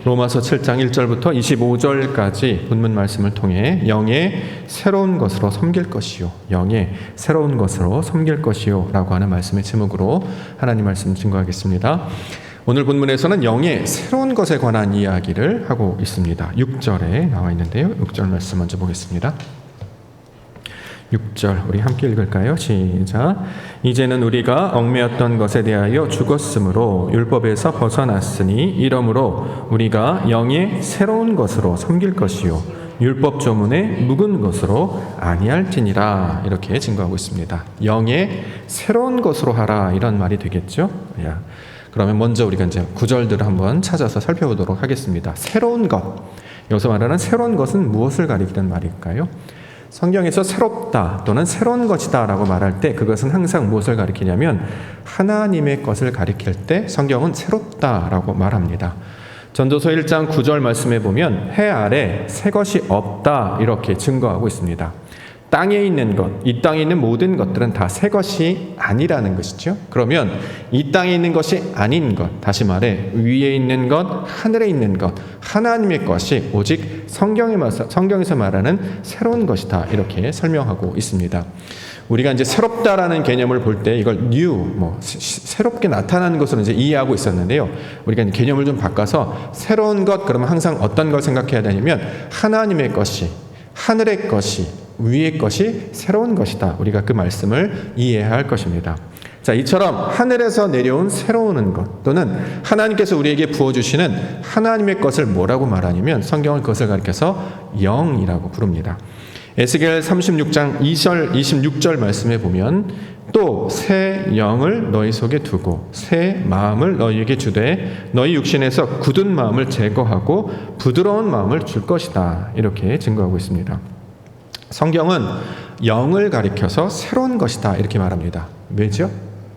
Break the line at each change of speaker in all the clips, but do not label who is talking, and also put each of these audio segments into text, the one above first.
로마서 7장 1절부터 25절까지 본문 말씀을 통해 영의 새로운 것으로 섬길 것이요, 영의 새로운 것으로 섬길 것이요 라고 하는 말씀의 제목으로 하나님 말씀 증거하겠습니다. 오늘 본문에서는 영의 새로운 것에 관한 이야기를 하고 있습니다. 6절에 나와 있는데요, 6절 말씀 먼저 보겠습니다. 6절 우리 함께 읽을까요? 시작. 이제는 우리가 얽매였던 것에 대하여 죽었으므로 율법에서 벗어났으니 이러므로 우리가 영의 새로운 것으로 섬길 것이요 율법 조문의 묵은 것으로 아니할지니라. 이렇게 증거하고 있습니다. 영의 새로운 것으로 하라, 이런 말이 되겠죠? 그러면 먼저 우리가 이제 구절들을 한번 찾아서 살펴보도록 하겠습니다. 새로운 것, 여기서 말하는 새로운 것은 무엇을 가리키는 말일까요? 성경에서 새롭다 또는 새로운 것이다 라고 말할 때 그것은 항상 무엇을 가리키냐면 하나님의 것을 가리킬 때 성경은 새롭다 라고 말합니다. 전도서 1장 9절 말씀에 보면 해 아래 새 것이 없다 이렇게 증거하고 있습니다. 땅에 있는 것, 이 땅에 있는 모든 것들은 다 새 것이 아니라는 것이죠. 그러면 이 땅에 있는 것이 아닌 것, 다시 말해 위에 있는 것, 하늘에 있는 것, 하나님의 것이 오직 성경에서 말하는 새로운 것이다 이렇게 설명하고 있습니다. 우리가 이제 새롭다라는 개념을 볼 때 이걸 new, 새롭게 나타나는 것으로 이제 이해하고 있었는데요. 우리가 이제 개념을 좀 바꿔서 새로운 것, 그러면 항상 어떤 걸 생각해야 되냐면 하나님의 것이, 하늘의 것이, 위의 것이 새로운 것이다. 우리가 그 말씀을 이해해야 할 것입니다. 자, 이처럼 하늘에서 내려온 새로운 것 또는 하나님께서 우리에게 부어주시는 하나님의 것을 뭐라고 말하냐면 성경은 그것을 가리켜서 영이라고 부릅니다. 에스겔 36장 2절 26절 말씀에 보면 또 새 영을 너희 속에 두고 새 마음을 너희에게 주되 너희 육신에서 굳은 마음을 제거하고 부드러운 마음을 줄 것이다. 이렇게 증거하고 있습니다. 성경은 영을 가리켜서 새로운 것이다 이렇게 말합니다. 왜죠?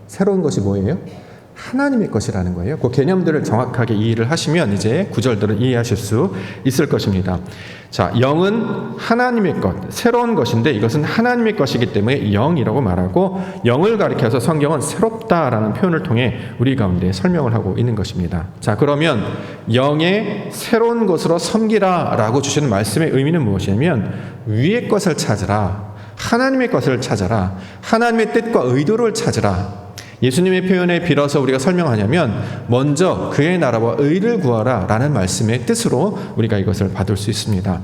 새로운 것이 뭐예요? 하나님의 것이라는 거예요. 그 개념들을 정확하게 이해를 하시면 이제 구절들을 이해하실 수 있을 것입니다. 자, 영은 하나님의 것, 새로운 것인데 이것은 하나님의 것이기 때문에 영이라고 말하고 영을 가리켜서 성경은 새롭다라는 표현을 통해 우리 가운데 설명을 하고 있는 것입니다. 자, 그러면 영의 새로운 것으로 섬기라라고 주시는 말씀의 의미는 무엇이냐면 위의 것을 찾으라, 하나님의 것을 찾아라, 하나님의 뜻과 의도를 찾으라. 예수님의 표현에 빌어서 우리가 설명하냐면 먼저 그의 나라와 의를 구하라 라는 말씀의 뜻으로 우리가 이것을 받을 수 있습니다.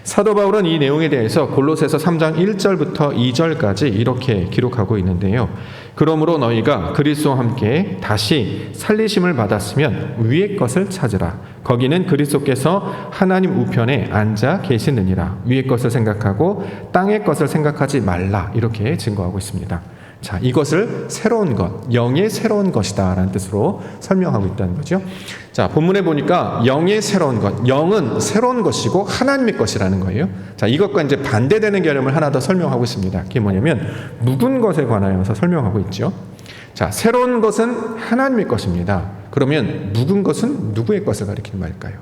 사도 바울은 이 내용에 대해서 골로새서 3장 1절부터 2절까지 이렇게 기록하고 있는데요. 그러므로 너희가 그리스도와 함께 다시 살리심을 받았으면 위의 것을 찾으라. 거기는 그리스도께서 하나님 우편에 앉아 계시느니라. 위의 것을 생각하고 땅의 것을 생각하지 말라. 이렇게 증거하고 있습니다. 자, 이것을 새로운 것, 영의 새로운 것이다 라는 뜻으로 설명하고 있다는 거죠. 자, 본문에 보니까 영의 새로운 것, 영은 새로운 것이고 하나님의 것이라는 거예요. 자, 이것과 이제 반대되는 개념을 하나 더 설명하고 있습니다. 그게 뭐냐면 묵은 것에 관하여서 설명하고 있죠. 자, 새로운 것은 하나님의 것입니다. 그러면 묵은 것은 누구의 것을 가리키는 말일까요?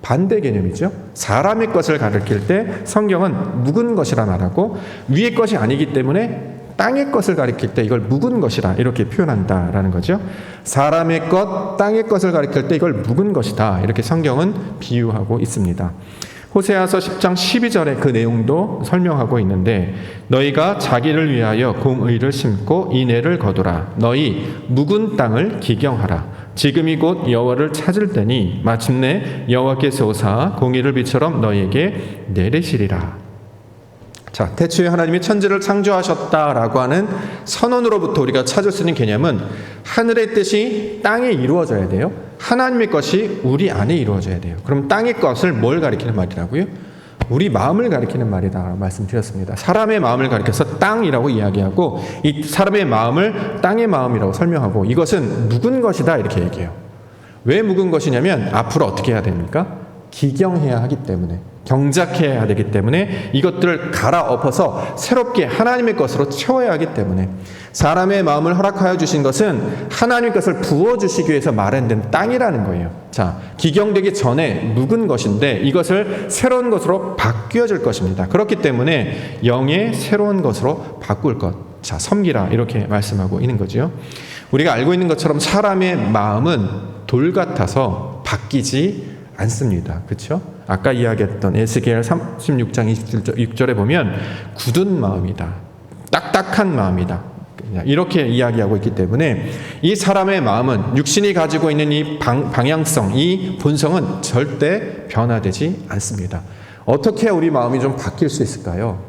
반대 개념이죠. 사람의 것을 가리킬 때 성경은 묵은 것이라 말하고 위의 것이 아니기 때문에 땅의 것을 가리킬 때 이걸 묵은 것이다 이렇게 표현한다라는 거죠. 사람의 것, 땅의 것을 가리킬 때 이걸 묵은 것이다 이렇게 성경은 비유하고 있습니다. 호세아서 10장 12절에 그 내용도 설명하고 있는데 너희가 자기를 위하여 공의를 심고 인애를 거두라. 너희 묵은 땅을 기경하라. 지금이 곧 여호와를 찾을 때니 마침내 여호와께서 오사 공의를 비처럼 너희에게 내리시리라. 자, 태초에 하나님이 천지를 창조하셨다라고 하는 선언으로부터 우리가 찾을 수 있는 개념은 하늘의 뜻이 땅에 이루어져야 돼요. 하나님의 것이 우리 안에 이루어져야 돼요. 그럼 땅의 것을 뭘 가리키는 말이라고요? 우리 마음을 가리키는 말이다 말씀드렸습니다. 사람의 마음을 가리켜서 땅이라고 이야기하고 이 사람의 마음을 땅의 마음이라고 설명하고 이것은 묵은 것이다 이렇게 얘기해요. 왜 묵은 것이냐면 앞으로 어떻게 해야 됩니까? 기경해야 하기 때문에, 경작해야 되기 때문에 이것들을 갈아엎어서 새롭게 하나님의 것으로 채워야 하기 때문에 사람의 마음을 허락하여 주신 것은 하나님의 것을 부어주시기 위해서 마련된 땅이라는 거예요. 자, 기경되기 전에 묵은 것인데 이것을 새로운 것으로 바뀌어질 것입니다. 그렇기 때문에 영의 새로운 것으로 바꿀 것, 자, 섬기라 이렇게 말씀하고 있는 거죠. 우리가 알고 있는 것처럼 사람의 마음은 돌 같아서 바뀌지 않습니다. 그렇죠? 아까 이야기했던 에스겔 36장 26절에 보면 굳은 마음이다. 딱딱한 마음이다. 이렇게 이야기하고 있기 때문에 이 사람의 마음은 육신이 가지고 있는 이 방향성, 이 본성은 절대 변화되지 않습니다. 어떻게 우리 마음이 좀 바뀔 수 있을까요?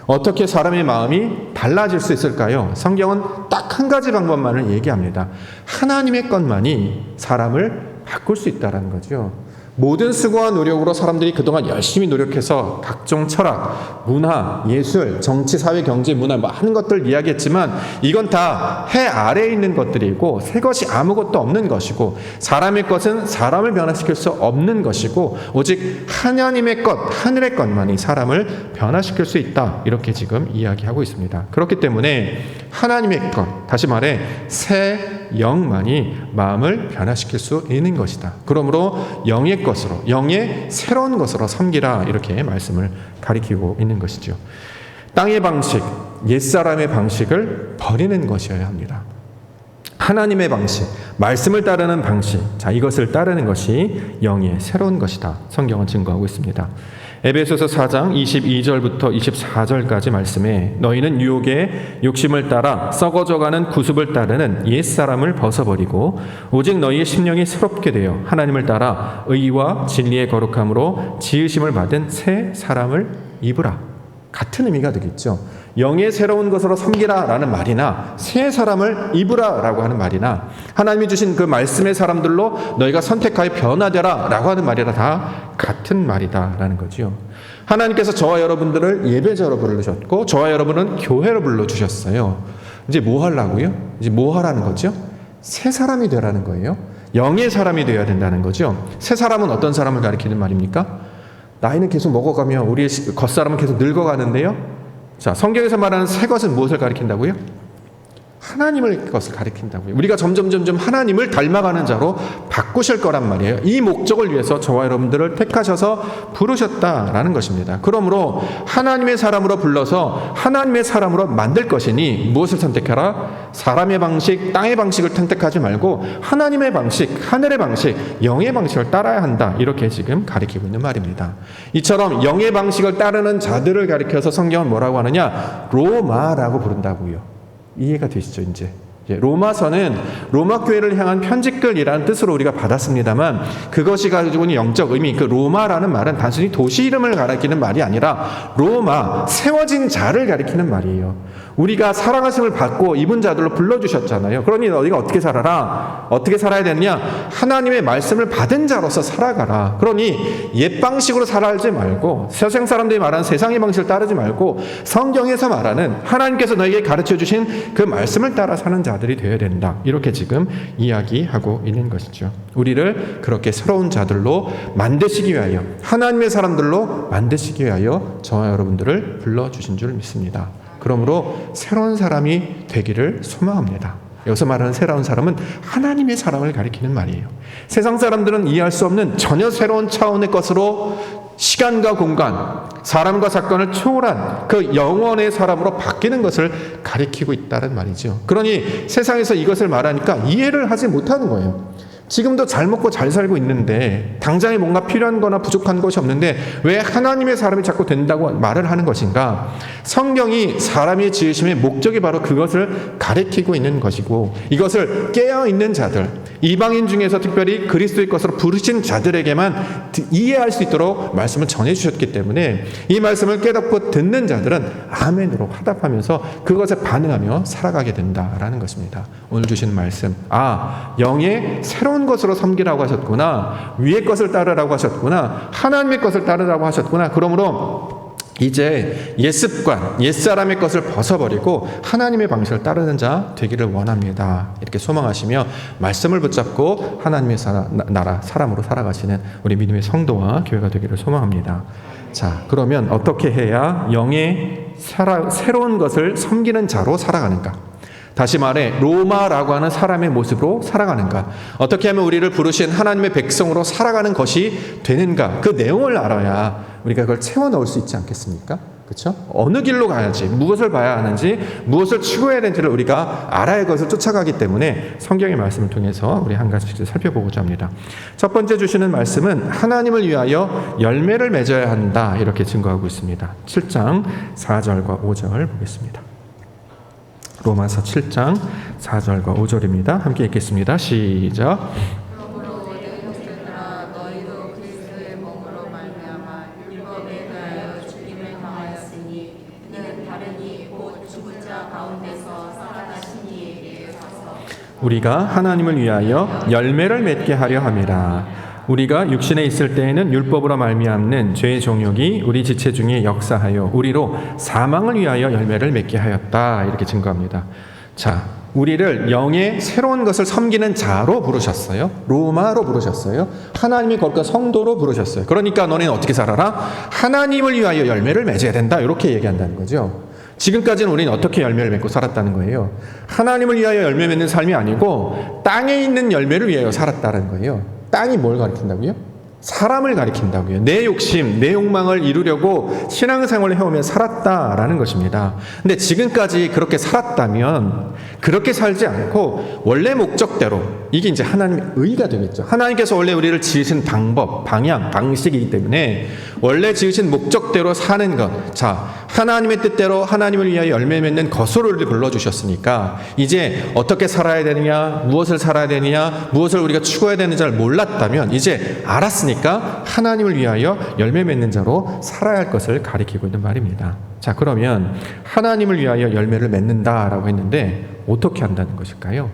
어떻게 사람의 마음이 달라질 수 있을까요? 성경은 딱 한 가지 방법만을 얘기합니다. 하나님의 것만이 사람을 바꿀 수 있다는 거죠. 모든 수고와 노력으로 사람들이 그동안 열심히 노력해서 각종 철학, 문화, 예술, 정치, 사회, 경제, 문화 많은 것들 이야기했지만 이건 다 해 아래에 있는 것들이고 새 것이 아무것도 없는 것이고 사람의 것은 사람을 변화시킬 수 없는 것이고 오직 하나님의 것, 하늘의 것만이 사람을 변화시킬 수 있다. 이렇게 지금 이야기하고 있습니다. 그렇기 때문에 하나님의 것, 다시 말해 새 영만이 마음을 변화시킬 수 있는 것이다. 그러므로 영의 것으로, 영의 새로운 것으로 섬기라 이렇게 말씀을 가리키고 있는 것이죠. 땅의 방식, 옛사람의 방식을 버리는 것이어야 합니다. 하나님의 방식, 말씀을 따르는 방식, 자 이것을 따르는 것이 영의 새로운 것이다. 성경은 증거하고 있습니다. 에베소서 4장 22절부터 24절까지 말씀에 너희는 유혹의 욕심을 따라 썩어져가는 구습을 따르는 옛사람을 벗어버리고 오직 너희의 심령이 새롭게 되어 하나님을 따라 의와 진리의 거룩함으로 지으심을 받은 새 사람을 입으라. 같은 의미가 되겠죠. 영의 새로운 것으로 섬기라 라는 말이나 새 사람을 입으라 라고 하는 말이나 하나님이 주신 그 말씀의 사람들로 너희가 선택하여 변화되라 라고 하는 말이라 다 같은 말이다 라는 거죠. 하나님께서 저와 여러분들을 예배자로 부르셨고 저와 여러분은 교회로 불러주셨어요. 이제 뭐 하려고요? 이제 뭐 하라는 거죠? 새 사람이 되라는 거예요. 영의 사람이 되어야 된다는 거죠. 새 사람은 어떤 사람을 가리키는 말입니까? 나이는 계속 먹어가며 우리의 겉사람은 계속 늙어가는데요. 자, 성경에서 말하는 새 것은 무엇을 가리킨다고요? 하나님의 것을 가리킨다고요. 우리가 점점 하나님을 닮아가는 자로 바꾸실 거란 말이에요. 이 목적을 위해서 저와 여러분들을 택하셔서 부르셨다라는 것입니다. 그러므로 하나님의 사람으로 불러서 하나님의 사람으로 만들 것이니 무엇을 선택하라? 사람의 방식, 땅의 방식을 선택하지 말고 하나님의 방식, 하늘의 방식, 영의 방식을 따라야 한다. 이렇게 지금 가리키고 있는 말입니다. 이처럼 영의 방식을 따르는 자들을 가리켜서 성경은 뭐라고 하느냐? 로마라고 부른다고요. 이해가 되시죠, 이제? 로마서는 로마 교회를 향한 편지글이라는 뜻으로 우리가 받았습니다만 그것이 가지고 있는 영적 의미, 그 로마라는 말은 단순히 도시 이름을 가리키는 말이 아니라 로마, 세워진 자를 가리키는 말이에요. 우리가 사랑하심을 받고 입은 자들로 불러주셨잖아요. 그러니 너희가 어떻게 살아라? 어떻게 살아야 되느냐? 하나님의 말씀을 받은 자로서 살아가라. 그러니 옛 방식으로 살아가지 말고 세상 사람들이 말하는 세상의 방식을 따르지 말고 성경에서 말하는 하나님께서 너에게 가르쳐 주신 그 말씀을 따라 사는 자들이 되어야 된다. 이렇게 지금 이야기하고 있는 것이죠. 우리를 그렇게 새로운 자들로 만드시기 위하여 하나님의 사람들로 만드시기 위하여 저와 여러분들을 불러주신 줄 믿습니다. 그러므로 새로운 사람이 되기를 소망합니다. 여기서 말하는 새로운 사람은 하나님의 사람을 가리키는 말이에요. 세상 사람들은 이해할 수 없는 전혀 새로운 차원의 것으로 시간과 공간, 사람과 사건을 초월한 그 영원의 사람으로 바뀌는 것을 가리키고 있다는 말이죠. 그러니 세상에서 이것을 말하니까 이해를 하지 못하는 거예요. 지금도 잘 먹고 잘 살고 있는데 당장에 뭔가 필요한 거나 부족한 것이 없는데 왜 하나님의 사람이 자꾸 된다고 말을 하는 것인가? 성경이 사람의 지으심의 목적이 바로 그것을 가리키고 있는 것이고 이것을 깨어있는 자들, 이방인 중에서 특별히 그리스도의 것으로 부르신 자들에게만 이해할 수 있도록 말씀을 전해주셨기 때문에 이 말씀을 깨닫고 듣는 자들은 아멘으로 화답하면서 그것에 반응하며 살아가게 된다라는 것입니다. 오늘 주신 말씀, 영의 새로운 것으로 섬기라고 하셨구나, 위의 것을 따르라고 하셨구나, 하나님의 것을 따르라고 하셨구나. 그러므로 이제 옛습관, 옛사람의 것을 벗어버리고 하나님의 방식을 따르는 자 되기를 원합니다. 이렇게 소망하시며 말씀을 붙잡고 하나님의 나라, 사람으로 살아가시는 우리 믿음의 성도와 교회가 되기를 소망합니다. 자, 그러면 어떻게 해야 영의 새로운 것을 섬기는 자로 살아가는가? 다시 말해 로마라고 하는 사람의 모습으로 살아가는가? 어떻게 하면 우리를 부르신 하나님의 백성으로 살아가는 것이 되는가? 그 내용을 알아야 우리가 그걸 채워 넣을 수 있지 않겠습니까? 그렇죠? 어느 길로 가야지, 무엇을 봐야 하는지, 무엇을 추구해야 되는지를 우리가 알아야 그것을 쫓아가기 때문에 성경의 말씀을 통해서 우리 한 가지씩 살펴보고자 합니다. 첫 번째 주시는 말씀은 하나님을 위하여 열매를 맺어야 한다 이렇게 증거하고 있습니다. 7장 4절과 5절 보겠습니다. 로마서 7장 4절과 5절입니다. 함께 읽겠습니다. 시작. 우리가 하나님을 위하여 열매를 맺게 하려 함이라. 우리가 육신에 있을 때에는 율법으로 말미암는 죄의 종욕이 우리 지체 중에 역사하여 우리로 사망을 위하여 열매를 맺게 하였다 이렇게 증거합니다. 자, 우리를 영의 새로운 것을 섬기는 자로 부르셨어요. 로마로 부르셨어요. 하나님의 거룩한 성도로 부르셨어요. 그러니까 너네는 어떻게 살아라? 하나님을 위하여 열매를 맺어야 된다 이렇게 얘기한다는 거죠. 지금까지는 우리는 어떻게 열매를 맺고 살았다는 거예요? 하나님을 위하여 열매 맺는 삶이 아니고 땅에 있는 열매를 위하여 살았다는 거예요. 땅이 뭘 가리킨다고요? 사람을 가리킨다고요. 내 욕심, 내 욕망을 이루려고 신앙생활을 해오며 살았다라는 것입니다. 근데 지금까지 그렇게 살았다면 그렇게 살지 않고 원래 목적대로, 이게 이제 하나님의 의가 되겠죠. 하나님께서 원래 우리를 지으신 방법, 방향, 방식이기 때문에 원래 지으신 목적대로 사는 것, 자, 하나님의 뜻대로 하나님을 위하여 열매 맺는 것으로 우리를 불러주셨으니까 이제 어떻게 살아야 되느냐, 무엇을 살아야 되느냐, 무엇을 우리가 추구해야 되는지를 몰랐다면 이제 알았으니까 하나님을 위하여 열매 맺는 자로 살아야 할 것을 가리키고 있는 말입니다. 자, 그러면 하나님을 위하여 열매를 맺는다라고 했는데 어떻게 한다는 것일까요?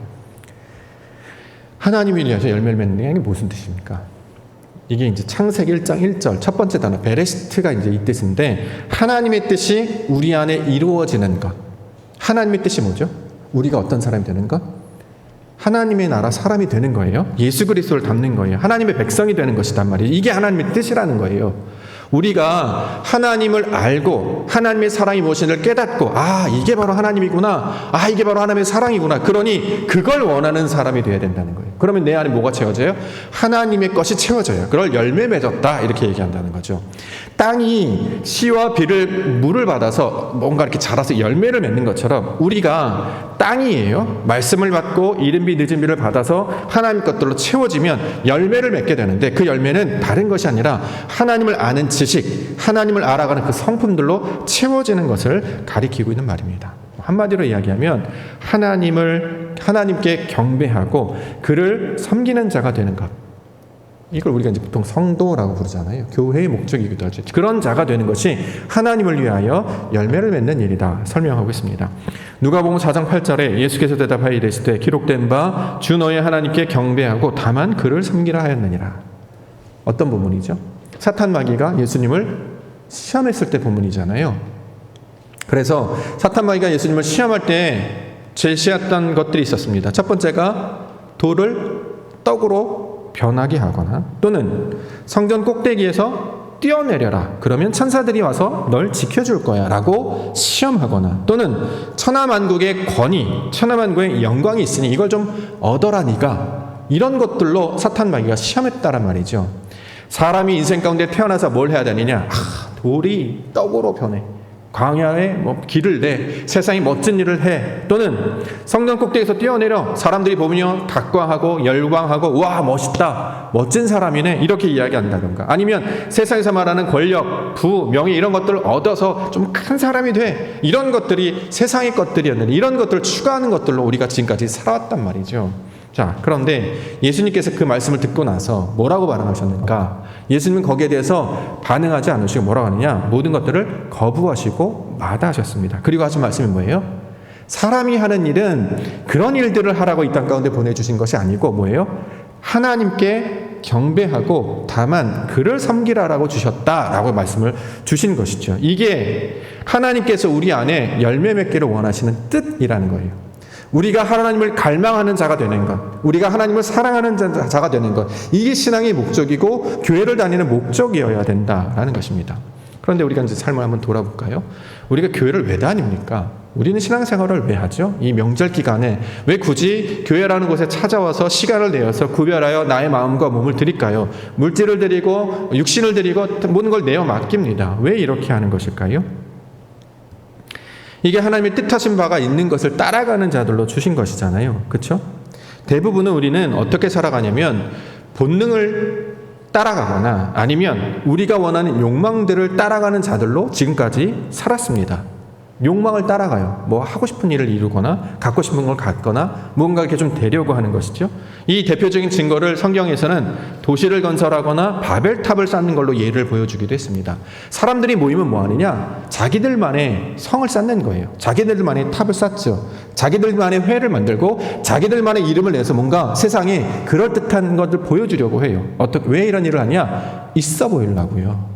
하나님을 위해서 열매를 맺는 게 무슨 뜻입니까? 이게 이제 창세기 1장 1절 첫 번째 단어 베레시트가 이제 이 뜻인데, 하나님의 뜻이 우리 안에 이루어지는 것. 하나님의 뜻이 뭐죠? 우리가 어떤 사람이 되는 것? 하나님의 나라 사람이 되는 거예요. 예수 그리스도를 닮는 거예요. 하나님의 백성이 되는 것이단 말이에요. 이게 하나님의 뜻이라는 거예요. 우리가 하나님을 알고 하나님의 사랑이 무엇인지를 깨닫고, 아, 이게 바로 하나님이구나, 아, 이게 바로 하나님의 사랑이구나, 그러니 그걸 원하는 사람이 되어야 된다는 거예요. 그러면 내 안에 뭐가 채워져요? 하나님의 것이 채워져요. 그걸 열매 맺었다 이렇게 얘기한다는 거죠. 땅이 씨와 비를 물을 받아서 뭔가 이렇게 자라서 열매를 맺는 것처럼 우리가 땅이에요. 말씀을 받고 이른 비 늦은 비를 받아서 하나님 것들로 채워지면 열매를 맺게 되는데, 그 열매는 다른 것이 아니라 하나님을 아는 지식, 하나님을 알아가는 그 성품들로 채워지는 것을 가리키고 있는 말입니다. 한마디로 이야기하면 하나님께 경배하고 그를 섬기는 자가 되는 것, 이걸 우리가 이제 보통 성도라고 부르잖아요. 교회의 목적이기도 하죠. 그런 자가 되는 것이 하나님을 위하여 열매를 맺는 일이다 설명하고 있습니다. 누가복음 4장 8절에 예수께서 대답하여 이르시되 기록된 바 주 너의 하나님께 경배하고 다만 그를 섬기라 하였느니라. 어떤 부분이죠? 사탄 마귀가 예수님을 시험했을 때 부분이잖아요. 그래서 사탄 마귀가 예수님을 시험할 때 제시했던 것들이 있었습니다. 첫 번째가 돌을 떡으로 변하게 하거나, 또는 성전 꼭대기에서 뛰어내려라, 그러면 천사들이 와서 널 지켜줄 거야 라고 시험하거나, 또는 천하만국의 권위, 천하만국의 영광이 있으니 이걸 좀 얻어라 네가, 이런 것들로 사탄 마귀가 시험했다란 말이죠. 사람이 인생 가운데 태어나서 뭘 해야 되느냐? 돌이 떡으로 변해, 광야에 길을 내, 세상에 멋진 일을 해, 또는 성전 꼭대기에서 뛰어내려 사람들이 보면 각광하고 열광하고 와 멋있다, 멋진 사람이네, 이렇게 이야기한다던가, 아니면 세상에서 말하는 권력, 부, 명예 이런 것들을 얻어서 좀 큰 사람이 돼, 이런 것들이 세상의 것들이었는데 이런 것들을 추구하는 것들로 우리가 지금까지 살아왔단 말이죠. 자, 그런데 예수님께서 그 말씀을 듣고 나서 뭐라고 반응하셨는가? 예수님은 거기에 대해서 반응하지 않으시고 뭐라고 하느냐? 모든 것들을 거부하시고 마다하셨습니다. 그리고 하신 말씀이 뭐예요? 사람이 하는 일은 그런 일들을 하라고 이 땅 가운데 보내주신 것이 아니고 뭐예요? 하나님께 경배하고 다만 그를 섬기라라고 주셨다라고 말씀을 주신 것이죠. 이게 하나님께서 우리 안에 열매 맺기를 원하시는 뜻이라는 거예요. 우리가 하나님을 갈망하는 자가 되는 것, 우리가 하나님을 사랑하는 자가 되는 것, 이게 신앙의 목적이고 교회를 다니는 목적이어야 된다라는 것입니다. 그런데 우리가 이제 삶을 한번 돌아볼까요? 우리가 교회를 왜 다닙니까? 우리는 신앙생활을 왜 하죠? 이 명절 기간에 왜 굳이 교회라는 곳에 찾아와서 시간을 내어서 구별하여 나의 마음과 몸을 드릴까요? 물질을 드리고 육신을 드리고 모든 걸 내어 맡깁니다. 왜 이렇게 하는 것일까요? 이게 하나님의 뜻하신 바가 있는 것을 따라가는 자들로 주신 것이잖아요. 그렇죠? 대부분은 우리는 어떻게 살아가냐면 본능을 따라가거나 아니면 우리가 원하는 욕망들을 따라가는 자들로 지금까지 살았습니다. 욕망을 따라가요. 뭐 하고 싶은 일을 이루거나 갖고 싶은 걸 갖거나 뭔가 이렇게 좀 되려고 하는 것이죠. 이 대표적인 증거를 성경에서는 도시를 건설하거나 바벨탑을 쌓는 걸로 예를 보여주기도 했습니다. 사람들이 모이면 뭐 하느냐? 자기들만의 성을 쌓는 거예요. 자기들만의 탑을 쌓죠. 자기들만의 회를 만들고 자기들만의 이름을 내서 뭔가 세상에 그럴듯한 것을 보여주려고 해요. 왜 이런 일을 하냐? 있어 보이려고요.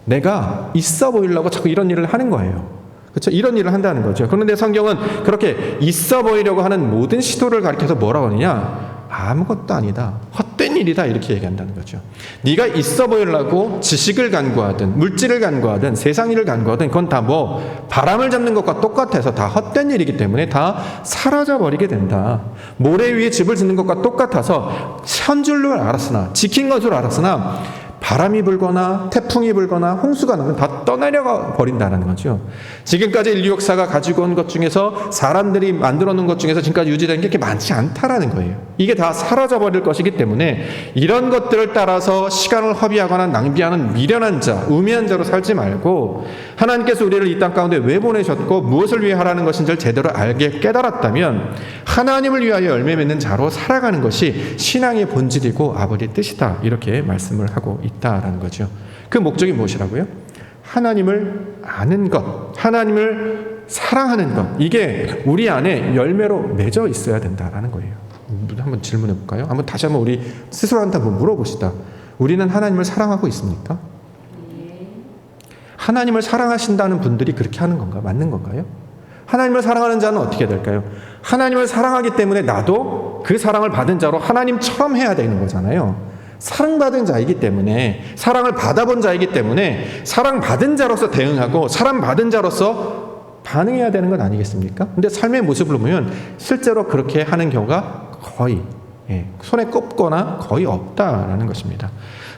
내가 있어 보이려고 자꾸 이런 일을 하는 거예요. 그렇죠? 이런 일을 한다는 거죠. 그런데 성경은 그렇게 있어 보이려고 하는 모든 시도를 가리켜서 뭐라고 하느냐? 아무것도 아니다. 헛된 일이다. 이렇게 얘기한다는 거죠. 네가 있어 보이려고 지식을 간구하든 물질을 간구하든 세상 일을 간구하든 그건 다 뭐 바람을 잡는 것과 똑같아서 다 헛된 일이기 때문에 다 사라져 버리게 된다. 모래 위에 집을 짓는 것과 똑같아서 선 줄로 알았으나 지킨 것으로 알았으나 바람이 불거나 태풍이 불거나 홍수가 나면 다 떠내려가 버린다는 거죠. 지금까지 인류 역사가 가지고 온 것 중에서 사람들이 만들어 놓은 것 중에서 지금까지 유지된 게 그렇게 많지 않다라는 거예요. 이게 다 사라져 버릴 것이기 때문에 이런 것들을 따라서 시간을 허비하거나 낭비하는 미련한 자, 우매한 자로 살지 말고 하나님께서 우리를 이 땅 가운데 왜 보내셨고 무엇을 위해 하라는 것인지를 제대로 알게 깨달았다면 하나님을 위하여 열매 맺는 자로 살아가는 것이 신앙의 본질이고 아버지의 뜻이다. 이렇게 말씀을 하고 있다라는 거죠. 그 목적이 무엇이라고요? 하나님을 아는 것, 하나님을 사랑하는 것, 이게 우리 안에 열매로 맺어 있어야 된다라는 거예요. 한번 질문해 볼까요? 다시 한번 우리 스스로한테 한번 물어봅시다. 우리는 하나님을 사랑하고 있습니까? 하나님을 사랑하신다는 분들이 그렇게 하는 건가? 맞는 건가요? 하나님을 사랑하는 자는 어떻게 될까요? 하나님을 사랑하기 때문에 나도 그 사랑을 받은 자로 하나님처럼 해야 되는 거잖아요. 사랑받은 자이기 때문에, 사랑을 받아본 자이기 때문에 사랑받은 자로서 대응하고 사랑받은 자로서 반응해야 되는 건 아니겠습니까? 근데 삶의 모습을 보면 실제로 그렇게 하는 경우가 거의 손에 꼽거나 거의 없다라는 것입니다.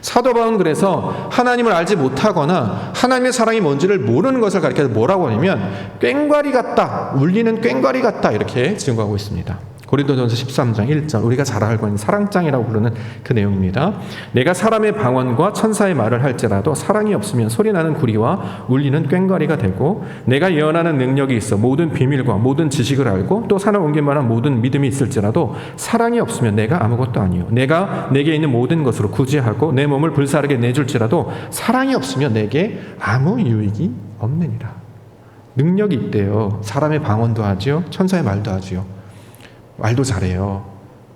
사도 바울은 그래서 하나님을 알지 못하거나 하나님의 사랑이 뭔지를 모르는 것을 가리켜서 뭐라고 하냐면 꽹과리 같다, 울리는 꽹과리 같다 이렇게 증거하고 있습니다. 고린도전서 13장 1절 우리가 잘 알고 있는 사랑장이라고 부르는 그 내용입니다. 내가 사람의 방언과 천사의 말을 할지라도 사랑이 없으면 소리나는 구리와 울리는 꽹과리가 되고 내가 예언하는 능력이 있어 모든 비밀과 모든 지식을 알고 또 산을 옮길 만한 모든 믿음이 있을지라도 사랑이 없으면 내가 아무것도 아니요 내가 내게 있는 모든 것으로 구제하고 내 몸을 불사르게 내줄지라도 사랑이 없으면 내게 아무 유익이 없느니라. 능력이 있대요. 사람의 방언도 하지요. 천사의 말도 하지요. 말도 잘해요.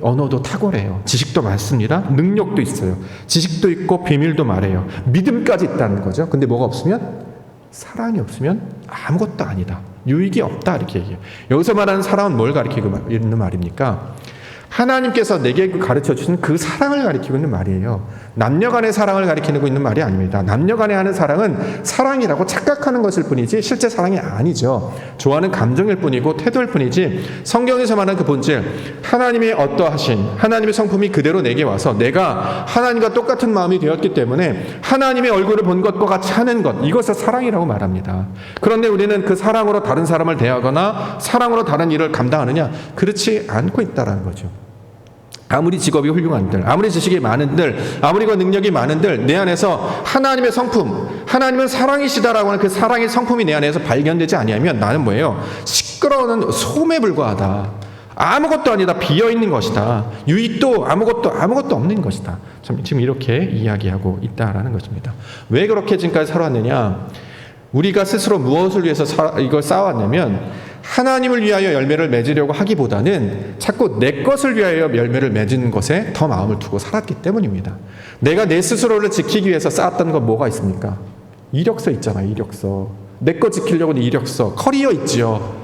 언어도 탁월해요. 지식도 많습니다. 능력도 있어요. 지식도 있고 비밀도 말해요. 믿음까지 있다는 거죠. 근데 뭐가 없으면? 사랑이 없으면 아무것도 아니다. 유익이 없다 이렇게 얘기해요. 여기서 말하는 사랑은 뭘 가리키고 있는 말입니까? 하나님께서 내게 가르쳐 주신 그 사랑을 가리키고 있는 말이에요. 남녀 간의 사랑을 가리키고 있는 말이 아닙니다. 남녀 간에 하는 사랑은 사랑이라고 착각하는 것일 뿐이지 실제 사랑이 아니죠. 좋아하는 감정일 뿐이고 태도일 뿐이지 성경에서 말하는 그 본질, 하나님의 어떠하신 하나님의 성품이 그대로 내게 와서 내가 하나님과 똑같은 마음이 되었기 때문에 하나님의 얼굴을 본 것과 같이 하는 것, 이것을 사랑이라고 말합니다. 그런데 우리는 그 사랑으로 다른 사람을 대하거나 사랑으로 다른 일을 감당하느냐? 그렇지 않고 있다는 거죠. 아무리 직업이 훌륭한들, 아무리 지식이 많은들, 아무리 능력이 많은들 내 안에서 하나님의 성품, 하나님은 사랑이시다라고 하는 그 사랑의 성품이 내 안에서 발견되지 아니하면 나는 뭐예요? 시끄러운 소음에 불과하다. 아무것도 아니다. 비어있는 것이다. 유익도 아무것도 없는 것이다. 지금 이렇게 이야기하고 있다라는 것입니다. 왜 그렇게 지금까지 살아왔느냐? 우리가 스스로 무엇을 위해서 이걸 쌓아왔냐면 하나님을 위하여 열매를 맺으려고 하기보다는 자꾸 내 것을 위하여 열매를 맺은 것에 더 마음을 두고 살았기 때문입니다. 내가 내 스스로를 지키기 위해서 쌓았던 건 뭐가 있습니까? 이력서 있잖아요. 이력서. 내 거 지키려고는 이력서. 커리어 있지요.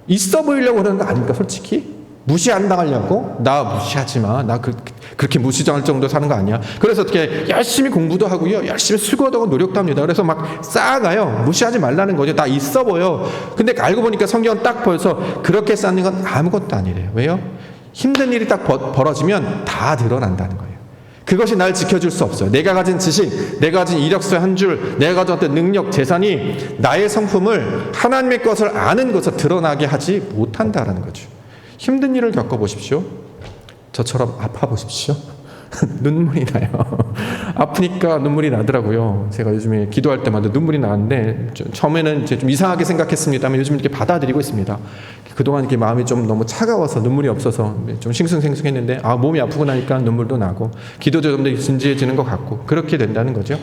있어 보이려고 하는 거 아닙니까? 솔직히. 무시 안 당하려고? 나 무시하지 마. 나 그렇게 무시당할 정도 사는 거 아니야. 그래서 어떻게 열심히 공부도 하고요. 열심히 수고도 하고 노력도 합니다. 그래서 막 쌓아가요. 무시하지 말라는 거죠. 다 있어 보여. 근데 알고 보니까 성경은 딱 보여서 그렇게 쌓는 건 아무것도 아니래요. 왜요? 힘든 일이 딱 벌어지면 다 드러난다는 거예요. 그것이 날 지켜줄 수 없어요. 내가 가진 지식, 내가 가진 이력서 한 줄, 내가 가진 어떤 능력, 재산이 나의 성품을 하나님의 것을 아는 것을 드러나게 하지 못한다라는 거죠. 힘든 일을 겪어보십시오. 저처럼 아파보십시오. 눈물이 나요. 아프니까 눈물이 나더라고요. 제가 요즘에 기도할 때마다 눈물이 나는데 처음에는 이제 좀 이상하게 생각했습니다만 요즘 이렇게 받아들이고 있습니다. 그동안 이렇게 마음이 좀 너무 차가워서 눈물이 없어서 좀 싱숭생숭했는데 몸이 아프고 나니까 눈물도 나고 기도도 좀 더 진지해지는 것 같고 그렇게 된다는 거죠.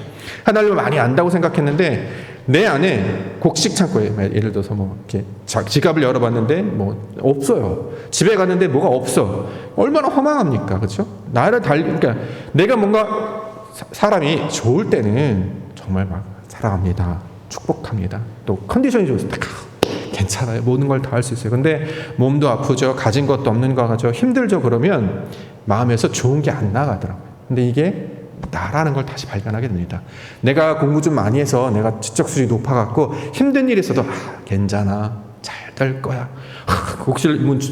하나님을 많이 안다고 생각했는데 내 안에 곡식 창고에 예를 들어서 뭐 이렇게 지갑을 열어봤는데 뭐 없어요. 집에 갔는데 뭐가 없어. 얼마나 허망합니까, 그렇죠? 그러니까 내가 뭔가 사람이 좋을 때는 정말 막 사랑합니다, 축복합니다. 또 컨디션이 좋을 때 괜찮아요. 모든 걸 다 할 수 있어요. 근데 몸도 아프죠. 가진 것도 없는 거 가죠. 힘들죠. 그러면 마음에서 좋은 게 안 나가더라고요. 근데 이게 나라는 걸 다시 발견하게 됩니다. 내가 공부 좀 많이 해서 내가 지적 수준이 높아갖고 힘든 일이 있어도 괜찮아, 잘 될 거야. 혹시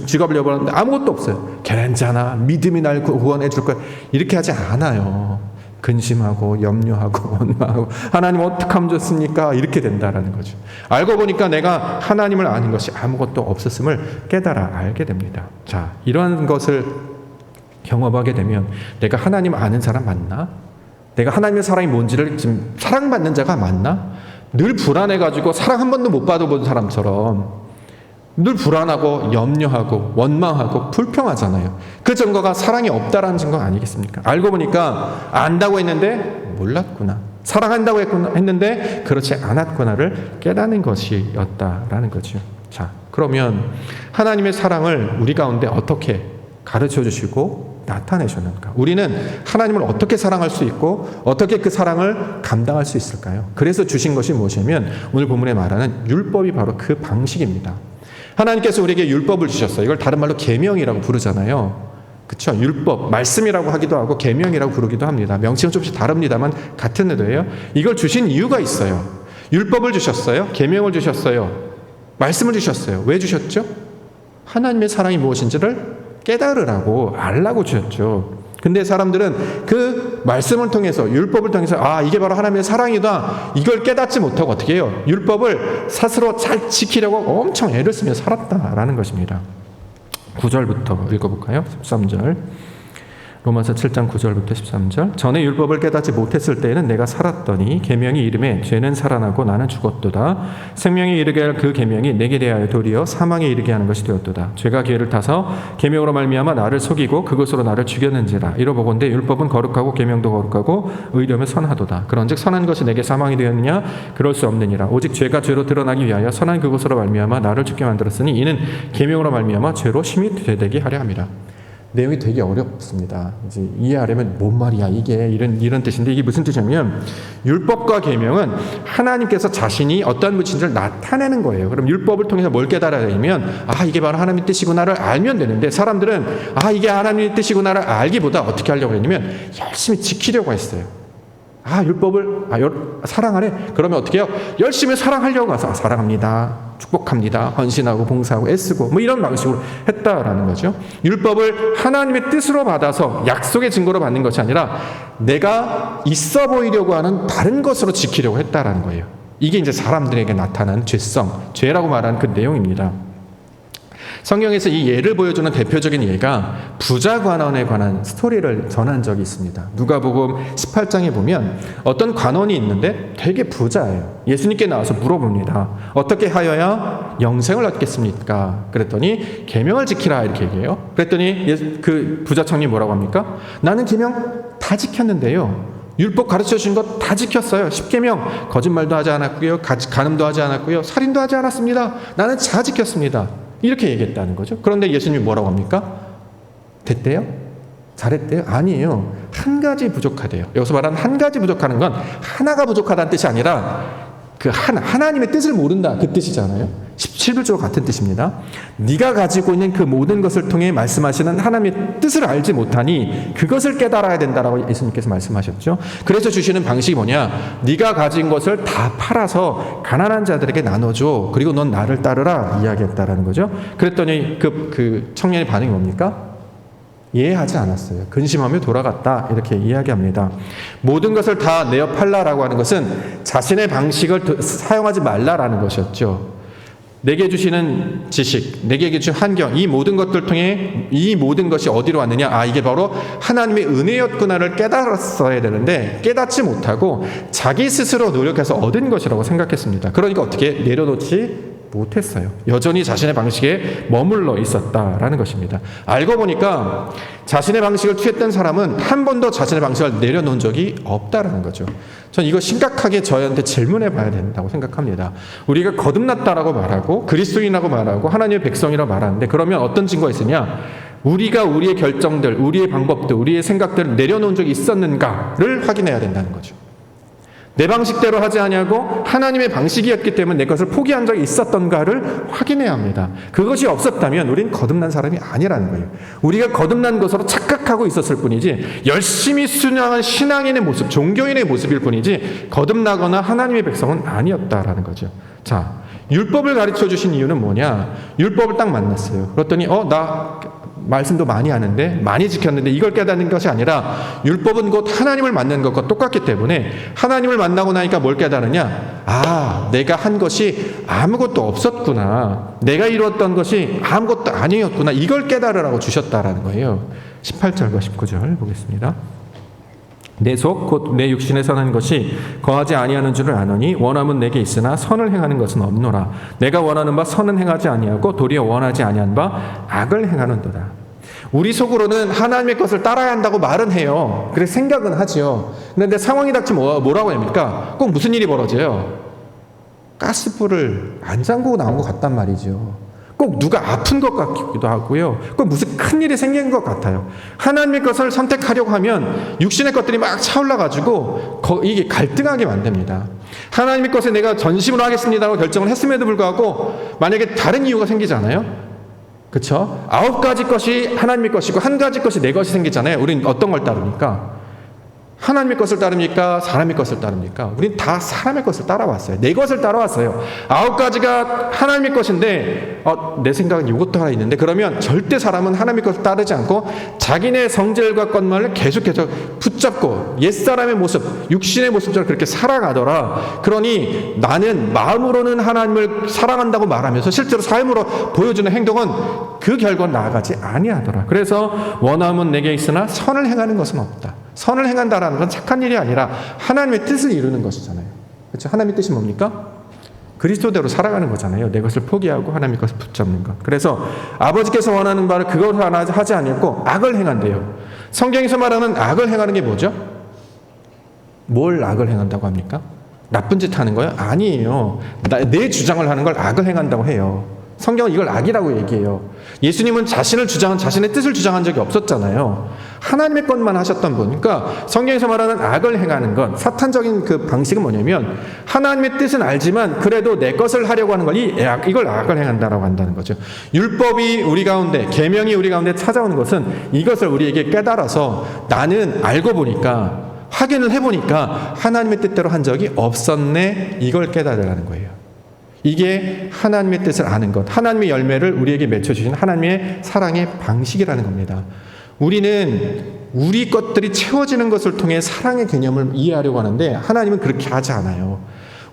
지갑을 열어봤는데 아무것도 없어요. 괜찮아, 믿음이 날 구원해 줄 거야. 이렇게 하지 않아요. 근심하고 염려하고 원망하고 하나님 어떻게 하면 좋습니까? 이렇게 된다라는 거죠. 알고 보니까 내가 하나님을 아는 것이 아무것도 없었음을 깨달아 알게 됩니다. 자, 이러한 것을 경험하게 되면 내가 하나님 아는 사람 맞나? 내가 하나님의 사랑이 뭔지를 지금 사랑받는 자가 맞나? 늘 불안해가지고 사랑 한 번도 못 받아본 사람처럼 늘 불안하고 염려하고 원망하고 불평하잖아요. 그 증거가 사랑이 없다라는 증거 아니겠습니까? 알고 보니까 안다고 했는데 몰랐구나. 사랑한다고 했는데 그렇지 않았구나를 깨닫는 것이었다라는 거죠. 자, 그러면 하나님의 사랑을 우리 가운데 어떻게 가르쳐 주시고 나타내셨는가? 우리는 하나님을 어떻게 사랑할 수 있고 어떻게 그 사랑을 감당할 수 있을까요? 그래서 주신 것이 무엇이냐면 오늘 본문에 말하는 율법이 바로 그 방식입니다. 하나님께서 우리에게 율법을 주셨어요. 이걸 다른 말로 계명이라고 부르잖아요. 그렇죠? 율법, 말씀이라고 하기도 하고 계명이라고 부르기도 합니다. 명칭은 조금씩 다릅니다만 같은 의도예요. 이걸 주신 이유가 있어요. 율법을 주셨어요. 계명을 주셨어요. 말씀을 주셨어요. 왜 주셨죠? 하나님의 사랑이 무엇인지를 깨달으라고 알라고 주셨죠. 근데 사람들은 그 말씀을 통해서 율법을 통해서 이게 바로 하나님의 사랑이다. 이걸 깨닫지 못하고 어떻게 해요? 율법을 스스로 잘 지키려고 엄청 애를 쓰며 살았다라는 것입니다. 9절부터 읽어볼까요? 13절. 로마서 7장 9절부터 13절. 전에 율법을 깨닫지 못했을 때에는 내가 살았더니 계명이 이름에 죄는 살아나고 나는 죽었도다. 생명에 이르게 할 그 계명이 내게 대하여 도리어 사망에 이르게 하는 것이 되었도다. 죄가 기회를 타서 계명으로 말미암아 나를 속이고 그것으로 나를 죽였는지라. 이러보건대 율법은 거룩하고 계명도 거룩하고 의로면 선하도다. 그런즉 선한 것이 내게 사망이 되었느냐? 그럴 수 없느니라. 오직 죄가 죄로 드러나기 위하여 선한 그것으로 말미암아 나를 죽게 만들었으니 이는 계명으로 말미암아 죄로 심히 되되게 하려 함이라. 내용이 되게 어렵습니다. 이제 이해하려면 뭔 말이야 이게 이런 뜻인데 이게 무슨 뜻이냐면 율법과 계명은 하나님께서 자신이 어떤 분인지를 나타내는 거예요. 그럼 율법을 통해서 뭘 깨달아야 되냐면 이게 바로 하나님의 뜻이구나를 알면 되는데 사람들은 이게 하나님의 뜻이구나를 알기보다 어떻게 하려고 했냐면 열심히 지키려고 했어요. 율법을 사랑하래? 그러면 어떻게 해요? 열심히 사랑하려고 해서 사랑합니다, 축복합니다, 헌신하고 봉사하고 애쓰고 뭐 이런 방식으로 했다라는 거죠. 율법을 하나님의 뜻으로 받아서 약속의 증거로 받는 것이 아니라 내가 있어 보이려고 하는 다른 것으로 지키려고 했다라는 거예요. 이게 이제 사람들에게 나타난 죄라고 말하는 그 내용입니다. 성경에서 이 예를 보여주는 대표적인 예가 부자 관원에 관한 스토리를 전한 적이 있습니다. 누가복음 18장에 보면 어떤 관원이 있는데 되게 부자예요. 예수님께 나와서 물어봅니다. 어떻게 하여야 영생을 얻겠습니까? 그랬더니 계명을 지키라 이렇게 얘기해요. 그랬더니 그 부자청이 뭐라고 합니까? 나는 계명 다 지켰는데요. 율법 가르쳐 주신 것 다 지켰어요. 10계명 거짓말도 하지 않았고요. 간음도 하지 않았고요. 살인도 하지 않았습니다. 나는 다 지켰습니다. 이렇게 얘기했다는 거죠. 그런데 예수님이 뭐라고 합니까? 됐대요? 잘했대요? 아니에요. 한 가지 부족하대요. 여기서 말하는 한 가지 부족하는 건 하나가 부족하다는 뜻이 아니라 그 하나님의 뜻을 모른다 그 뜻이잖아요. 17절과 같은 뜻입니다. 네가 가지고 있는 그 모든 것을 통해 말씀하시는 하나님의 뜻을 알지 못하니 그것을 깨달아야 된다라고 예수님께서 말씀하셨죠. 그래서 주시는 방식이 뭐냐? 네가 가진 것을 다 팔아서 가난한 자들에게 나눠줘. 그리고 넌 나를 따르라 이야기했다라는 거죠. 그랬더니 그 청년의 반응이 뭡니까? 이해하지 않았어요. 근심하며 돌아갔다 이렇게 이야기합니다. 모든 것을 다 내어 팔라라고 하는 것은 자신의 방식을 사용하지 말라라는 것이었죠. 내게 주시는 지식, 내게 주신 환경, 이 모든 것들 통해 이 모든 것이 어디로 왔느냐? 이게 바로 하나님의 은혜였구나를 깨달았어야 되는데 깨닫지 못하고 자기 스스로 노력해서 얻은 것이라고 생각했습니다. 그러니까 어떻게 내려놓지 못했어요. 여전히 자신의 방식에 머물러 있었다라는 것입니다. 알고 보니까 자신의 방식을 취했던 사람은 한 번도 자신의 방식을 내려놓은 적이 없다라는 거죠. 전 이거 심각하게 저희한테 질문해 봐야 된다고 생각합니다. 우리가 거듭났다라고 말하고 그리스도인이라고 말하고 하나님의 백성이라고 말하는데 그러면 어떤 증거가 있으냐? 우리가 우리의 결정들, 우리의 방법들, 우리의 생각들을 내려놓은 적이 있었는가를 확인해야 된다는 거죠. 내 방식대로 하지 아니하고 하나님의 방식이었기 때문에 내 것을 포기한 적이 있었던가를 확인해야 합니다. 그것이 없었다면 우린 거듭난 사람이 아니라는 거예요. 우리가 거듭난 것으로 착각하고 있었을 뿐이지 열심히 순양한 신앙인의 모습, 종교인의 모습일 뿐이지 거듭나거나 하나님의 백성은 아니었다라는 거죠. 자, 율법을 가르쳐 주신 이유는 뭐냐? 율법을 딱 만났어요. 그랬더니 나 말씀도 많이 하는데 많이 지켰는데 이걸 깨닫는 것이 아니라 율법은 곧 하나님을 만나는 것과 똑같기 때문에 하나님을 만나고 나니까 뭘 깨달으냐? 내가 한 것이 아무것도 없었구나. 내가 이루었던 것이 아무것도 아니었구나. 이걸 깨달으라고 주셨다라는 거예요. 18절과 19절 보겠습니다. 내 속 곧 내 육신에 선한 것이 거하지 아니하는 줄을 아노니 원함은 내게 있으나 선을 행하는 것은 없노라. 내가 원하는 바 선은 행하지 아니하고 도리어 원하지 아니한 바 악을 행하는도다. 우리 속으로는 하나님의 것을 따라야 한다고 말은 해요. 그래서 생각은 하지요. 그런데 상황이 닥치면 뭐라고 합니까? 꼭 무슨 일이 벌어져요? 가스불을 안 잠그고 나온 것 같단 말이죠. 꼭 누가 아픈 것 같기도 하고요. 꼭 무슨 큰일이 생긴 것 같아요. 하나님의 것을 선택하려고 하면 육신의 것들이 막 차올라가지고 이게 갈등하게 만듭니다. 하나님의 것에 내가 전심으로 하겠습니다라고 결정을 했음에도 불구하고 만약에 다른 이유가 생기잖아요. 그렇죠? 9가지 것이 하나님의 것이고 1가지 것이 내 것이 생기잖아요. 우린 어떤 걸 따릅니까? 하나님의 것을 따릅니까? 사람의 것을 따릅니까? 우린 다 사람의 것을 따라왔어요. 내 것을 따라왔어요. 9가지가 하나님의 것인데 내 생각은 이것도 하나 있는데 그러면 절대 사람은 하나님의 것을 따르지 않고 자기네 성질과 것만을 계속해서 붙잡고 옛사람의 모습, 육신의 모습처럼 그렇게 살아가더라. 그러니 나는 마음으로는 하나님을 사랑한다고 말하면서 실제로 삶으로 보여주는 행동은 그 결과는 나아가지 아니하더라. 그래서 원함은 내게 있으나 선을 행하는 것은 없다. 선을 행한다라는 건 착한 일이 아니라 하나님의 뜻을 이루는 것이잖아요. 그렇죠? 하나님의 뜻이 뭡니까? 그리스도대로 살아가는 거잖아요. 내 것을 포기하고 하나님의 것을 붙잡는 것. 그래서 아버지께서 원하는 바를 그걸 하지 아니었고 악을 행한대요. 성경에서 말하는 악을 행하는 게 뭐죠? 뭘 악을 행한다고 합니까? 나쁜 짓 하는 거예요? 아니에요. 내 주장을 하는 걸 악을 행한다고 해요. 성경은 이걸 악이라고 얘기해요. 예수님은 자신의 뜻을 주장한 적이 없었잖아요. 하나님의 것만 하셨던 분. 그러니까 성경에서 말하는 악을 행하는 건 사탄적인 그 방식은 뭐냐면 하나님의 뜻은 알지만 그래도 내 것을 하려고 하는 걸 이걸 악을 행한다라고 한다는 거죠. 율법이 우리 가운데, 계명이 우리 가운데 찾아오는 것은 이것을 우리에게 깨달아서 나는 알고 보니까 확인을 해보니까 하나님의 뜻대로 한 적이 없었네. 이걸 깨달으라는 거예요. 이게 하나님의 뜻을 아는 것, 하나님의 열매를 우리에게 맺혀주신 하나님의 사랑의 방식이라는 겁니다. 우리는 우리 것들이 채워지는 것을 통해 사랑의 개념을 이해하려고 하는데 하나님은 그렇게 하지 않아요.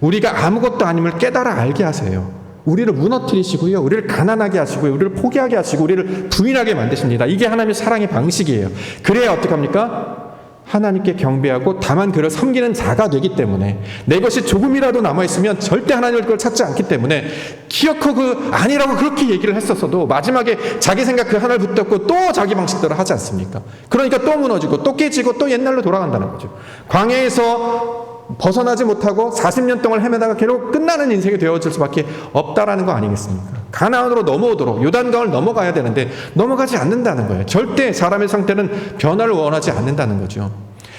우리가 아무것도 아님을 깨달아 알게 하세요. 우리를 무너뜨리시고요. 우리를 가난하게 하시고요. 우리를 포기하게 하시고 우리를 부인하게 만드십니다. 이게 하나님의 사랑의 방식이에요. 그래야 어떻게 합니까? 하나님께 경배하고 다만 그를 섬기는 자가 되기 때문에 내 것이 조금이라도 남아있으면 절대 하나님을 그걸 찾지 않기 때문에 기어코 아니라고 그렇게 얘기를 했었어도 마지막에 자기 생각 그 하나를 붙잡고 또 자기 방식대로 하지 않습니까? 그러니까 또 무너지고 또 깨지고 또 옛날로 돌아간다는 거죠. 광야에서 벗어나지 못하고 40년 동안 헤매다가 결국 끝나는 인생이 되어질 수밖에 없다라는 거 아니겠습니까? 가나안으로 넘어오도록 요단강을 넘어가야 되는데 넘어가지 않는다는 거예요. 절대 사람의 상태는 변화를 원하지 않는다는 거죠.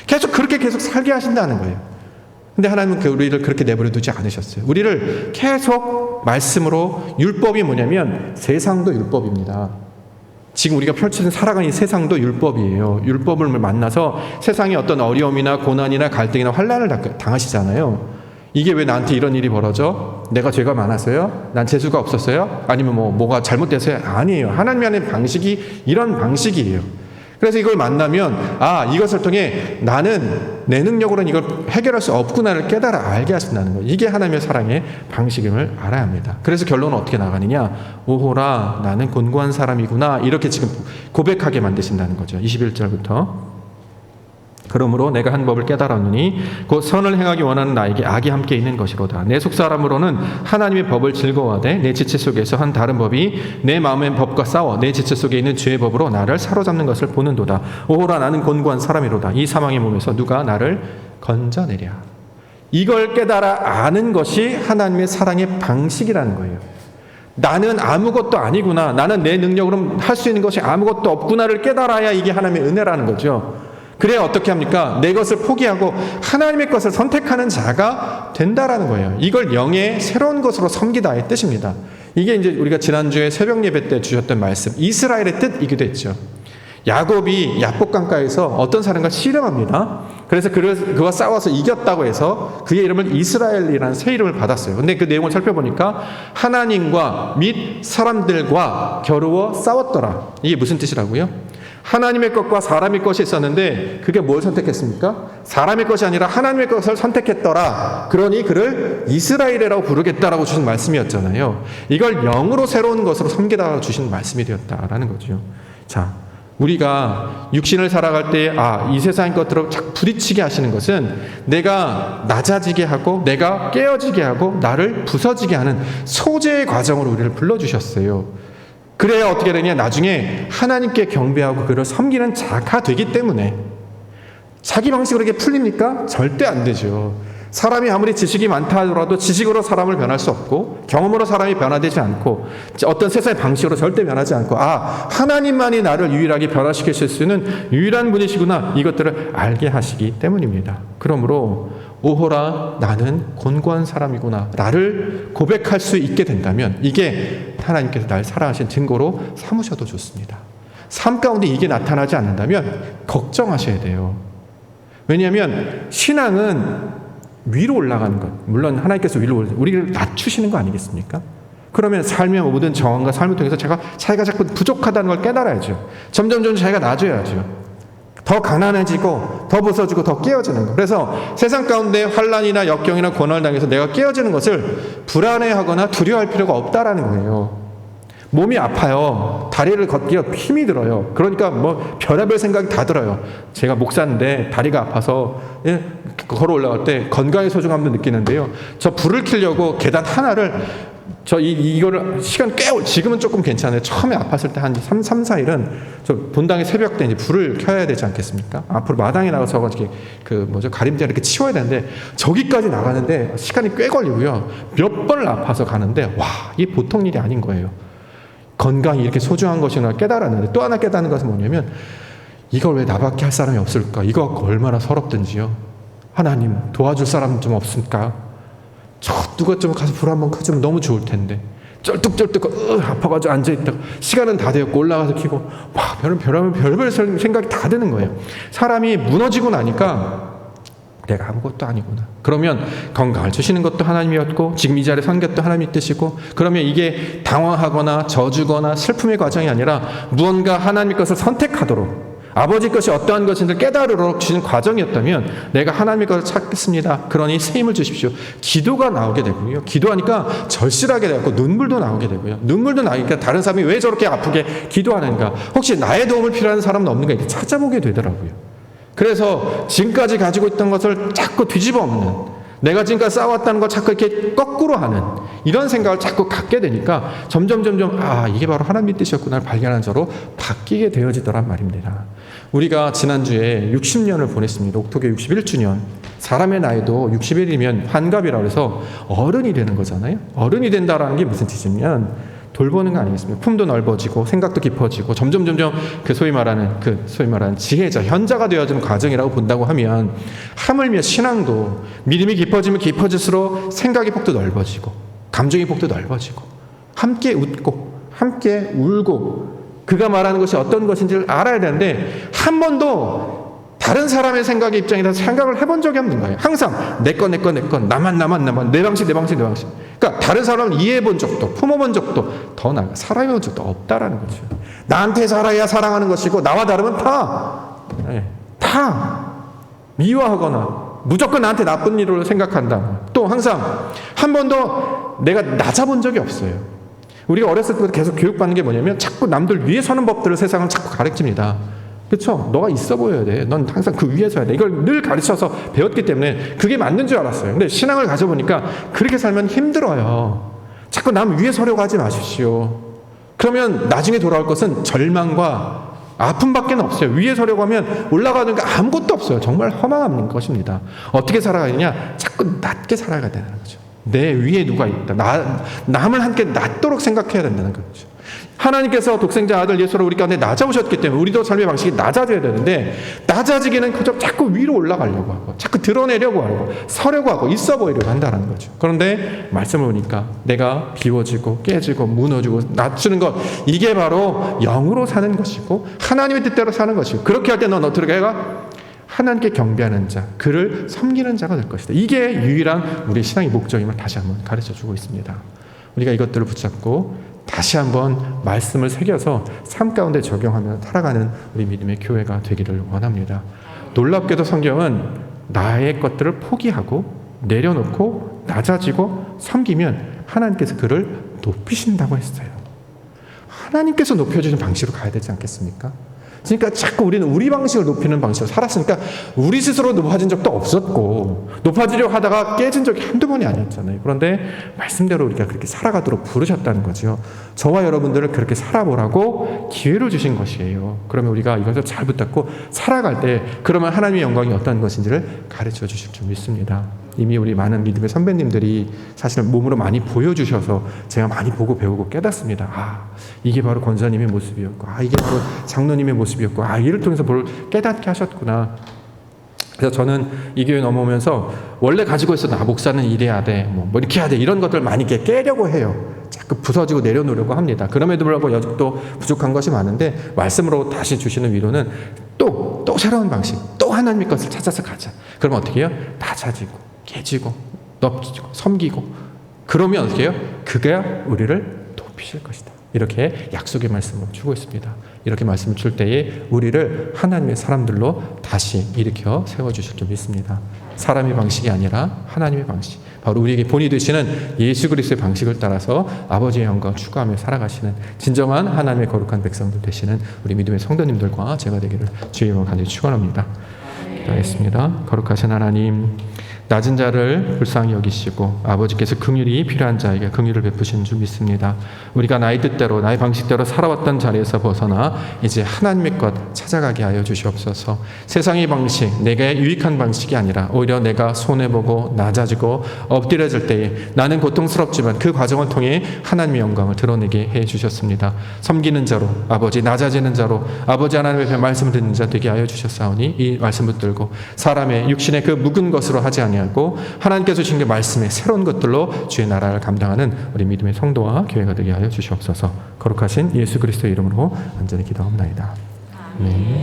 계속 살게 하신다는 거예요. 근데 하나님은 우리를 그렇게 내버려 두지 않으셨어요. 우리를 계속 말씀으로, 율법이 뭐냐면 세상도 율법입니다. 지금 우리가 펼쳐진 살아가는 이 세상도 율법이에요. 율법을 만나서 세상에 어떤 어려움이나 고난이나 갈등이나 환난을 당하시잖아요. 이게 왜 나한테 이런 일이 벌어져? 내가 죄가 많았어요? 난 재수가 없었어요? 아니면 뭐가 잘못돼서요? 아니에요. 하나님 안의 방식이 이런 방식이에요. 그래서 이걸 만나면 이것을 통해 나는 내 능력으로는 이걸 해결할 수 없구나를 깨달아 알게 하신다는 거예요. 이게 하나님의 사랑의 방식임을 알아야 합니다. 그래서 결론은 어떻게 나가느냐? 오호라 나는 곤고한 사람이구나, 이렇게 지금 고백하게 만드신다는 거죠. 21절부터 그러므로 내가 한 법을 깨달았느니 곧 선을 행하기 원하는 나에게 악이 함께 있는 것이로다. 내 속사람으로는 하나님의 법을 즐거워하되 내 지체 속에서 한 다른 법이 내 마음의 법과 싸워 내 지체 속에 있는 죄의 법으로 나를 사로잡는 것을 보는도다. 오호라 나는 곤고한 사람이로다. 이 사망의 몸에서 누가 나를 건져내랴. 이걸 깨달아 아는 것이 하나님의 사랑의 방식이라는 거예요. 나는 아무것도 아니구나, 나는 내 능력으로 할 수 있는 것이 아무것도 없구나를 깨달아야 이게 하나님의 은혜라는 거죠. 그래야 어떻게 합니까? 내 것을 포기하고 하나님의 것을 선택하는 자가 된다라는 거예요. 이걸 영의 새로운 것으로 섬기다의 뜻입니다. 이게 이제 우리가 지난주에 새벽 예배 때 주셨던 말씀, 이스라엘의 뜻이기도 했죠. 야곱이 야복강가에서 어떤 사람과 씨름합니다. 그래서 그와 싸워서 이겼다고 해서 그의 이름을 이스라엘이라는 새 이름을 받았어요. 근데 그 내용을 살펴보니까 하나님과 및 사람들과 겨루어 싸웠더라. 이게 무슨 뜻이라고요? 하나님의 것과 사람의 것이 있었는데 그게 뭘 선택했습니까? 사람의 것이 아니라 하나님의 것을 선택했더라. 그러니 그를 이스라엘이라고 부르겠다라고 주신 말씀이었잖아요. 이걸 영으로 새로운 것으로 섬기다가 주신 말씀이 되었다라는 거죠. 자, 우리가 육신을 살아갈 때 이 세상의 것들을 자꾸 부딪히게 하시는 것은 내가 낮아지게 하고 내가 깨어지게 하고 나를 부서지게 하는 소재의 과정으로 우리를 불러주셨어요. 그래야 어떻게 되냐? 나중에 하나님께 경배하고 그를 섬기는 자가 되기 때문에. 자기 방식으로 이게 풀립니까? 절대 안 되죠. 사람이 아무리 지식이 많다 하더라도 지식으로 사람을 변할 수 없고 경험으로 사람이 변화되지 않고 어떤 세상의 방식으로 절대 변하지 않고 하나님만이 나를 유일하게 변화시키실 수 있는 유일한 분이시구나, 이것들을 알게 하시기 때문입니다. 그러므로 오호라 나는 곤고한 사람이구나 나를 고백할 수 있게 된다면 이게 하나님께서 날 사랑하신 증거로 삼으셔도 좋습니다. 삶 가운데 이게 나타나지 않는다면 걱정하셔야 돼요. 왜냐하면 신앙은 위로 올라가는 것, 물론 하나님께서 우리를 낮추시는 거 아니겠습니까? 그러면 삶의 모든 정황과 삶을 통해서 자기가 자꾸 부족하다는 걸 깨달아야죠. 점점 자기가 낮아야죠. 더 가난해지고 더 부서지고 더 깨어지는 것. 그래서 세상 가운데 환난이나 역경이나 고난을 당해서 내가 깨어지는 것을 불안해하거나 두려워할 필요가 없다라는 거예요. 몸이 아파요. 다리를 걷기가 힘이 들어요. 그러니까 별의별 생각이 다 들어요. 제가 목사인데 다리가 아파서 걸어 올라갈 때 건강의 소중함도 느끼는데요. 저 불을 켜려고 계단 하나를 이거를 시간 지금은 조금 괜찮아요. 처음에 아팠을 때 한 3, 4일은 저 본당의 새벽 때 이제 불을 켜야 되지 않겠습니까? 앞으로 마당에 나가서 가림대 이렇게 치워야 되는데 저기까지 나가는데 시간이 꽤 걸리고요. 몇 번을 아파서 가는데 이게 보통 일이 아닌 거예요. 건강이 이렇게 소중한 것이구나 깨달았는데 또 하나 깨닫는 것은 뭐냐면 이걸 왜 나밖에 할 사람이 없을까? 이거 얼마나 서럽든지요. 하나님 도와줄 사람 좀 없을까? 누가 좀 가서 불 한번 켜주면 너무 좋을 텐데 쩔뚝쩔뚝 아파가지고 앉아있다가 시간은 다 되었고 올라가서 켜고 별별 생각이 다 드는 거예요. 사람이 무너지고 나니까 내가 아무것도 아니구나. 그러면 건강을 주시는 것도 하나님이었고 지금 이 자리에 선 것도 하나님이 뜻이고, 그러면 이게 당황하거나 저주거나 슬픔의 과정이 아니라 무언가 하나님의 것을 선택하도록 아버지 것이 어떠한 것인지 깨달으러 주시는 과정이었다면 내가 하나님의 것을 찾겠습니다. 그러니 새 힘을 주십시오. 기도가 나오게 되고요. 기도하니까 절실하게 되고 눈물도 나오게 되고요. 눈물도 나니까 다른 사람이 왜 저렇게 아프게 기도하는가, 혹시 나의 도움을 필요한 사람은 없는가 이렇게 찾아보게 되더라고요. 그래서 지금까지 가지고 있던 것을 자꾸 뒤집어 엎는, 내가 지금까지 쌓아왔다는 걸 자꾸 이렇게 거꾸로 하는 이런 생각을 자꾸 갖게 되니까 점점 이게 바로 하나님의 뜻이었구나를 발견하는 자로 바뀌게 되어지더란 말입니다. 우리가 지난주에 60년을 보냈습니다. 옥토교 61주년. 사람의 나이도 60일이면 환갑이라고 해서 어른이 되는 거잖아요. 어른이 된다라는 게 무슨 뜻이냐면 돌보는 거 아니겠습니까? 품도 넓어지고 생각도 깊어지고 점점 소위 말하는 지혜자, 현자가 되어지는 과정이라고 본다고 하면 하물며 신앙도 믿음이 깊어지면 깊어질수록 생각의 폭도 넓어지고 감정의 폭도 넓어지고 함께 웃고 함께 울고 그가 말하는 것이 어떤 것인지를 알아야 되는데 한 번도 다른 사람의 생각의 입장에서 생각을 해본 적이 없는 거예요. 항상 내 거, 나만, 내 방식. 그러니까 다른 사람을 이해해 본 적도, 품어본 적도, 더 나아가 사랑해 본 적도 없다라는 거죠. 나한테 살아야 사랑하는 것이고 나와 다르면 다 미워하거나 무조건 나한테 나쁜 일로 생각한다. 또 항상 한 번도 내가 낮아본 적이 없어요. 우리가 어렸을 때부터 계속 교육받는 게 뭐냐면 자꾸 남들 위에 서는 법들을 세상은 자꾸 가르칩니다. 그렇죠? 너가 있어 보여야 돼. 넌 항상 그 위에 서야 돼. 이걸 늘 가르쳐서 배웠기 때문에 그게 맞는 줄 알았어요. 근데 신앙을 가져보니까 그렇게 살면 힘들어요. 자꾸 남 위에 서려고 하지 마십시오. 그러면 나중에 돌아올 것은 절망과 아픔밖에 없어요. 위에 서려고 하면 올라가는 게 아무것도 없어요. 정말 허망한 것입니다. 어떻게 살아가느냐? 자꾸 낮게 살아가야 되는 거죠. 내 위에 누가 있다. 남을 함께 낮도록 생각해야 된다는 거죠. 하나님께서 독생자 아들 예수로 우리 가운데 낮아오셨기 때문에 우리도 삶의 방식이 낮아져야 되는데, 낮아지기는 그저 자꾸 위로 올라가려고 하고 자꾸 드러내려고 하고 서려고 하고 있어 보이려고 한다는 거죠. 그런데 말씀을 보니까 내가 비워지고 깨지고 무너지고 낮추는 것, 이게 바로 영으로 사는 것이고 하나님의 뜻대로 사는 것이고, 그렇게 할 때 넌 어떻게 해가? 하나님께 경배하는 자, 그를 섬기는 자가 될 것이다. 이게 유일한 우리 신앙의 목적임을 다시 한번 가르쳐주고 있습니다. 우리가 이것들을 붙잡고 다시 한번 말씀을 새겨서 삶 가운데 적용하며 살아가는 우리 믿음의 교회가 되기를 원합니다. 놀랍게도 성경은 나의 것들을 포기하고 내려놓고 낮아지고 섬기면 하나님께서 그를 높이신다고 했어요. 하나님께서 높여주는 방식으로 가야 되지 않겠습니까? 그러니까 자꾸 우리는 우리 방식을 높이는 방식으로 살았으니까 우리 스스로 높아진 적도 없었고 높아지려고 하다가 깨진 적이 한두 번이 아니었잖아요. 그런데 말씀대로 우리가 그렇게 살아가도록 부르셨다는 거죠. 저와 여러분들을 그렇게 살아보라고 기회를 주신 것이에요. 그러면 우리가 이것을 잘 붙잡고 살아갈 때 그러면 하나님의 영광이 어떤 것인지를 가르쳐 주실 줄 믿습니다. 이미 우리 많은 믿음의 선배님들이 사실은 몸으로 많이 보여주셔서 제가 많이 보고 배우고 깨닫습니다. 이게 바로 권사님의 모습이었고, 이게 바로 장로님의 모습이었고, 이를 통해서 뭘 깨닫게 하셨구나. 그래서 저는 이 교회 넘어오면서 원래 가지고 있었던 목사는 이래야 돼, 뭐 이렇게 해야 돼, 이런 것들 많이 깨려고 해요. 자꾸 부서지고 내려놓으려고 합니다. 그럼에도 불구하고 여직도 부족한 것이 많은데 말씀으로 다시 주시는 위로는 또 새로운 방식, 또 하나님의 것을 찾아서 가자. 그러면 어떻게 해요? 낮아지고 깨지고 넘치고 섬기고, 그러면 어떻게 해요? 그가 우리를 높이실 것이다. 이렇게 약속의 말씀을 주고 있습니다. 이렇게 말씀을 줄 때에 우리를 하나님의 사람들로 다시 일으켜 세워주실 줄 믿습니다. 사람의 방식이 아니라 하나님의 방식, 바로 우리에게 본이 되시는 예수 그리스도의 방식을 따라서 아버지의 영광을 추구하며 살아가시는 진정한 하나님의 거룩한 백성들 되시는 우리 믿음의 성도님들과 제가 되기를 주의 이름으로 간절히 축원합니다. 기도하겠습니다. 거룩하신 하나님, 낮은 자를 불쌍히 여기시고 아버지께서 긍휼이 필요한 자에게 긍휼을 베푸시는 줄 믿습니다. 우리가 나의 뜻대로 나의 방식대로 살아왔던 자리에서 벗어나 이제 하나님의 것 찾아가게 하여 주시옵소서. 세상의 방식, 내게 유익한 방식이 아니라 오히려 내가 손해보고 낮아지고 엎드려질 때에 나는 고통스럽지만 그 과정을 통해 하나님의 영광을 드러내게 해 주셨습니다. 섬기는 자로, 아버지 낮아지는 자로, 아버지 하나님의 앞에 말씀을 듣는 자 되게 하여 주셨사오니 이 말씀 붙들고 사람의 육신의 그 묵은 것으로 하지 아니하고 하나님께서 주신 그 말씀의 새로운 것들로 주의 나라를 감당하는 우리 믿음의 성도와 교회가 되게 하여 주시옵소서. 거룩하신 예수 그리스도의 이름으로 간절히 기도합니다. 네.